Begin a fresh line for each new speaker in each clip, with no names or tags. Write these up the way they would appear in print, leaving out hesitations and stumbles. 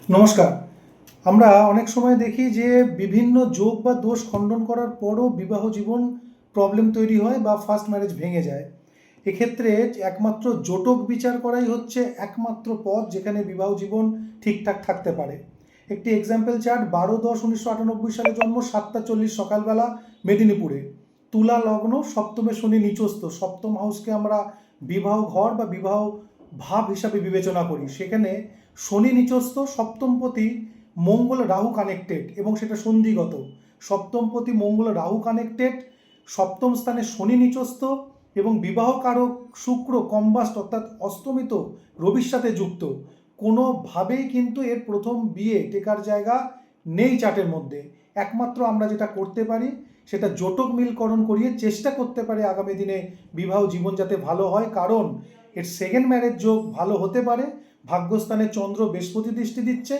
নমস্কার। আমরা অনেক সময় দেখি যে বিভিন্ন যোগ বা দোষ খণ্ডন করার পরও বিবাহ জীবন প্রবলেম তৈরি হয় বা ফার্স্ট ম্যারেজ ভেঙে যায়। এক্ষেত্রে একমাত্র জটক বিচার করাই হচ্ছে একমাত্র পথ যেখানে বিবাহ জীবন ঠিকঠাক থাকতে পারে। একটি এক্সাম্পল চার্ট 12-10-1998 সালে জন্ম, 7:40 সকালবেলা, মেদিনীপুরে। তুলা লগ্ন, সপ্তমে শনি নিচস্থ। সপ্তম হাউসকে আমরা বিবাহ ঘর বা বিবাহ ভাব হিসাবে বিবেচনা করি। সেখানে শনি নিচস্থ, সপ্তমপতি মঙ্গল রাহু কানেক্টেড এবং সেটা সন্ধিগত। সপ্তমপতি মঙ্গল রাহু কানেক্টেড, সপ্তম স্থানে শনি নিচস্থ এবং বিবাহ কারক শুক্র কম্বাস্ট অর্থাৎ অস্তমিত রবির সাথে যুক্ত। কোনোভাবেই কিন্তু এর প্রথম বিয়ে টেকার জায়গা নেই চার্টের মধ্যে। একমাত্র আমরা যেটা করতে পারি সেটা জটক মিলকরণ করিয়ে চেষ্টা করতে পারি আগামী দিনে বিবাহ জীবন যাতে ভালো হয়, কারণ এর সেকেন্ড ম্যারেজ যোগ ভালো হতে পারে। ভাগ্যস্থানে চন্দ্র বৃহস্পতি দৃষ্টি দিচ্ছে,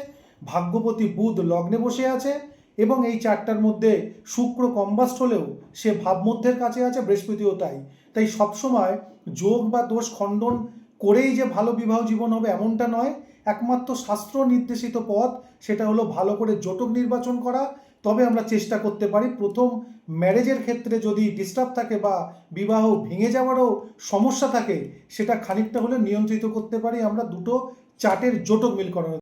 ভাগ্যপতি বুধ লগ্নে বসে আছে এবং এই চারটার মধ্যে শুক্র কম্বাস্ট হলেও সে ভাবমধ্যের কাছে আছে, বৃহস্পতিও তাই। তাই সবসময় যোগ বা দোষ খণ্ডন করেই যে ভালো বিবাহ জীবন হবে এমনটা নয়। একমাত্র শাস্ত্র নির্দেশিত পথ সেটা হলো ভালো করে জটক নির্বাচন করা। তবে আমরা চেষ্টা করতে পারি প্রথম ম্যারেজের ক্ষেত্রে যদি ডিস্টার্ব থাকে বা বিবাহ ভেঙে যাওয়ারও সমস্যা থাকে সেটা খানিকটা হলে নিয়ন্ত্রিত করতে পারি আমরা দুটো চার্টের জটক মিল করানোর